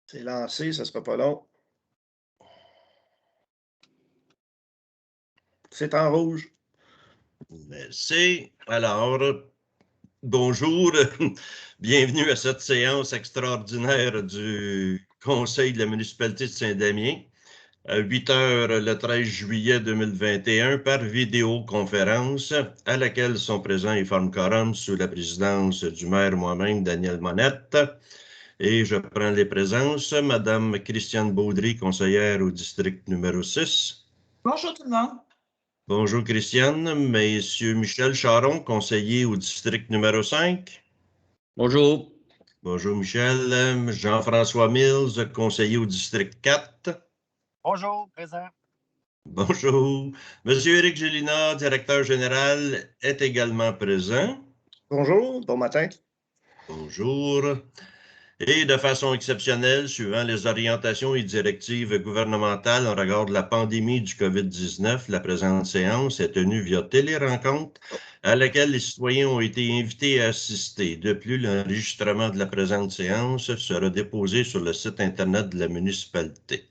C'est lancé, ça sera pas long. C'est en rouge. Merci. Alors, bonjour, bienvenue à cette séance extraordinaire du Conseil de la municipalité de Saint-Damien à 8 heures le 13 juillet 2021 par vidéoconférence à laquelle sont présents et forment quorum sous la présidence du maire moi-même, Daniel Monette. Et je prends les présences. Madame Christiane Baudry, conseillère au district numéro 6. Bonjour tout le monde. Bonjour Christiane. Monsieur Michel Charon, conseiller au district numéro 5. Bonjour. Bonjour Michel. Jean-François Mills, conseiller au district 4. Bonjour, présent. Bonjour. Monsieur Éric Gélina, directeur général, est également présent. Bonjour, bon matin. Bonjour. Et de façon exceptionnelle, suivant les orientations et directives gouvernementales en regard de la pandémie du COVID-19, la présente séance est tenue via télérencontre à laquelle les citoyens ont été invités à assister. De plus, l'enregistrement de la présente séance sera déposé sur le site Internet de la municipalité.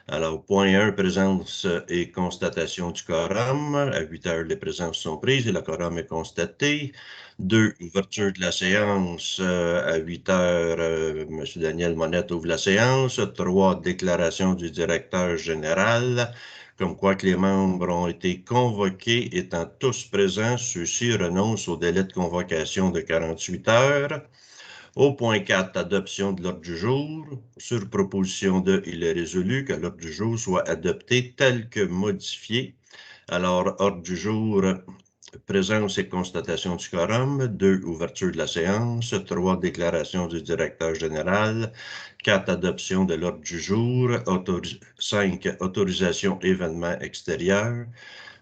Alors, point 1, présence et constatation du quorum. À 8 heures, les présences sont prises et le quorum est constaté. 2, ouverture de la séance. À 8 heures, M. Daniel Monette ouvre la séance. 3, déclaration du directeur général. Comme quoi que les membres ont été convoqués étant tous présents, ceux-ci renoncent au délai de convocation de 48 heures. Au point 4, adoption de l'ordre du jour. Sur proposition de, il est résolu que l'ordre du jour soit adopté tel que modifié. Alors, ordre du jour, présence et constatation du quorum. 2, ouverture de la séance. 3, déclaration du directeur général. 4, adoption de l'ordre du jour. 5, autorisation événement extérieur.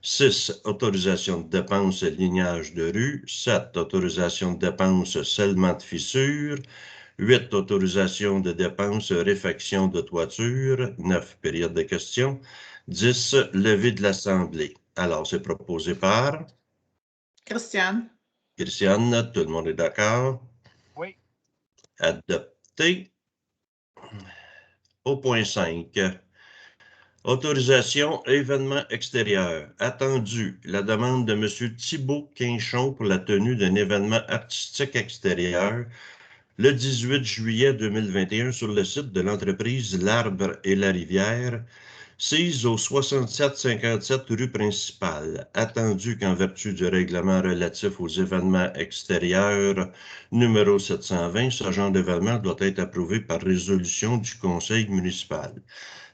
6, autorisation de dépenses lignage de rue. 7, autorisation de dépenses scellement de fissures. 8, autorisation de dépenses réfaction de toiture. 9, période de questions. 10, levée de l'Assemblée. Alors, c'est proposé par Christiane. Christiane, tout le monde est d'accord? Oui. Adopté. Au point 5. Autorisation événement extérieur. Attendu, la demande de M. Thibault Quinchon pour la tenue d'un événement artistique extérieur le 18 juillet 2021 sur le site de l'entreprise L'Arbre et la Rivière, 6 au 6757 rue principale. Attendu qu'en vertu du règlement relatif aux événements extérieurs numéro 720, ce genre d'événement doit être approuvé par résolution du conseil municipal.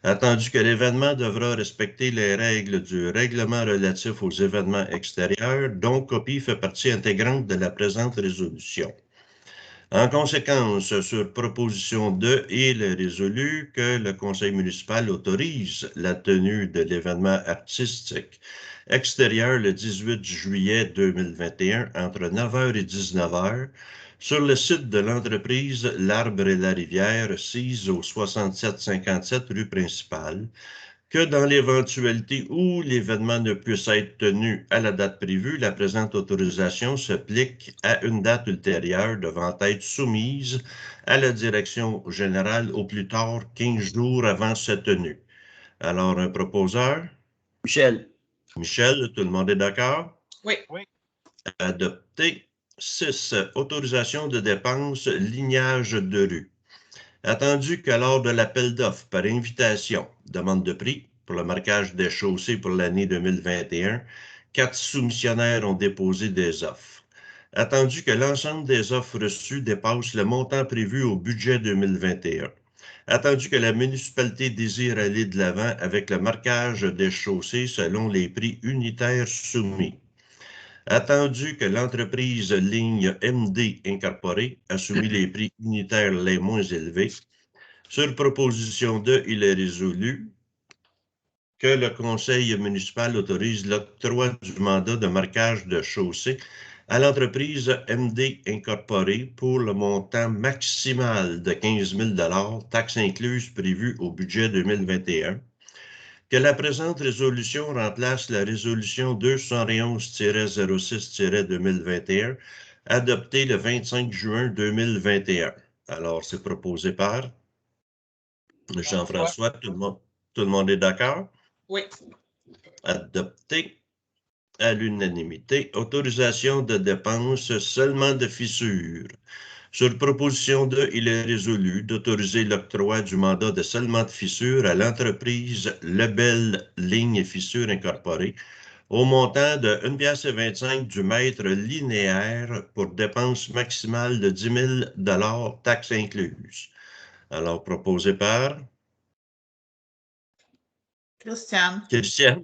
Attendu que l'événement devra respecter les règles du règlement relatif aux événements extérieurs, dont copie fait partie intégrante de la présente résolution. En conséquence, sur proposition de, il est résolu que le conseil municipal autorise la tenue de l'événement artistique extérieur le 18 juillet 2021 entre 9h et 19h sur le site de l'entreprise L'Arbre et la Rivière, 6 au 6757 rue principale, que dans l'éventualité où l'événement ne puisse être tenu à la date prévue, la présente autorisation s'applique à une date ultérieure devant être soumise à la direction générale au plus tard 15 jours avant sa tenue. Alors, un proposeur? Michel. Michel, tout le monde est d'accord? Oui. Oui. Adopté. 6. Autorisation de dépenses lignage de rue. Attendu que lors de l'appel d'offres par invitation, demande de prix pour le marquage des chaussées pour l'année 2021, 4 soumissionnaires ont déposé des offres. Attendu que l'ensemble des offres reçues dépasse le montant prévu au budget 2021. Attendu que la municipalité désire aller de l'avant avec le marquage des chaussées selon les prix unitaires soumis. Attendu que l'entreprise ligne MD Incorporée a soumis les prix unitaires les moins élevés, sur proposition de, il est résolu que le conseil municipal autorise l'octroi du mandat de marquage de chaussée à l'entreprise MD Incorporée pour le montant maximal de 15 000 taxes incluses prévues au budget 2021. Que la présente résolution remplace la résolution 211-06-2021 adoptée le 25 juin 2021. Alors, c'est proposé par Jean-François, tout le monde est d'accord? Oui. Adopté à l'unanimité. Autorisation de dépenses seulement de fissures. Sur proposition de, il est résolu d'autoriser l'octroi du mandat de seulement de fissures à l'entreprise Lebel Lignes Fissures Incorporée au montant de 1,25 $ du mètre linéaire pour dépenses maximales de 10 000 $, taxes incluses. Alors, proposé par Christiane. Christiane.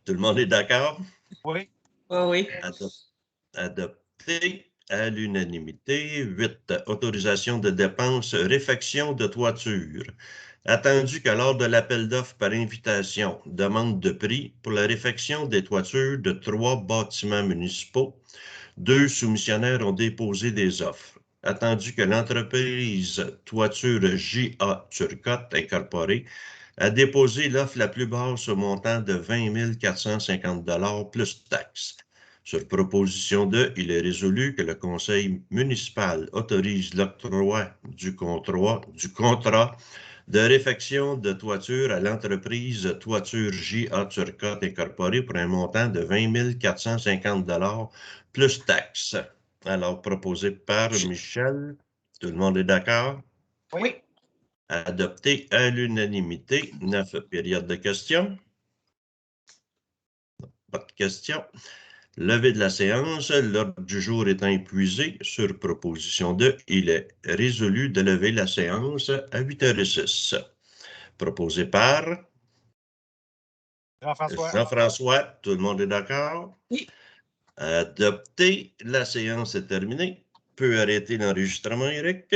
Tout le monde est d'accord? Oui. Oui. Adopté à l'unanimité. 8. Autorisation de dépenses réfection de toiture. Attendu que lors de l'appel d'offres par invitation, demande de prix pour la réfection des toitures de 3 bâtiments municipaux, 2 soumissionnaires ont déposé des offres. Attendu que l'entreprise Toiture J.A. Turcotte Incorporée a déposé l'offre la plus basse au montant de 20 450 $ plus taxes. Sur proposition de, il est résolu que le conseil municipal autorise l'octroi du contrat de réfection de toiture à l'entreprise Toiture J.A. Turcotte Incorporée pour un montant de 20 450 $ plus taxes. Alors, proposé par Michel. Tout le monde est d'accord? Oui. Adopté à l'unanimité. 9 périodes de questions. Pas de questions. Levée de la séance. L'ordre du jour étant épuisé, sur proposition de, il est résolu de lever la séance à 8h06. Proposé par Jean-François. Jean-François. Tout le monde est d'accord? Oui. Adopté. La séance est terminée. Peut arrêter l'enregistrement, Eric?